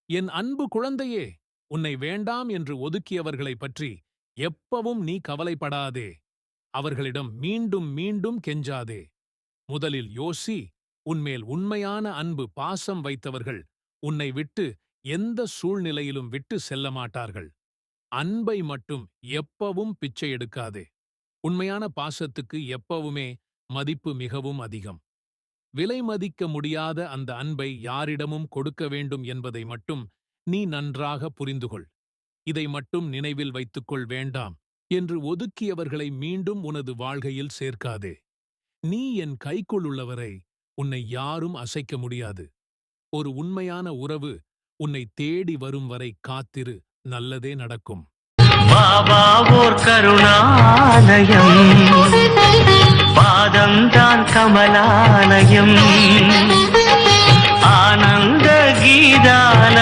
என் அன்பு குழந்தையே, உன்னை வேண்டாம் என்று ஒதுக்கியவர்களைப் பற்றி எப்பவும் நீ கவலைப்படாதே. அவர்களிடம் மீண்டும் மீண்டும் கெஞ்சாதே. முதலில் யோசி. உன்மேல் உண்மையான அன்பு பாசம் வைத்தவர்கள் உன்னை விட்டு எந்த சூழ்நிலையிலும் விட்டு செல்ல மாட்டார்கள். அன்பை மட்டும் எப்பவும் பிச்சை எடுக்காதே. உண்மையான பாசத்துக்கு எப்பவுமே மதிப்பு மிகவும் அதிகம். விலை மதிக்க முடியாத அந்த அன்பை யாரிடமும் கொடுக்க வேண்டும் என்பதை மட்டும் நீ நன்றாக புரிந்துகொள். இதை மட்டும் நினைவில் வைத்துக்கொள். வேண்டாம் என்று ஒதுக்கியவர்களை மீண்டும் உனது வாழ்க்கையில் சேர்க்காதே. நீ என் கைக்குள் உள்ளவரை உன்னை யாரும் அசைக்க முடியாது. ஒரு உண்மையான உறவு உன்னை தேடி வரும் வரை காத்திரு. நல்லதே நடக்கும். பாபா ஓர் கருணாலயம், பாதம்தான் கமலாலயம், ஆனந்த கீதால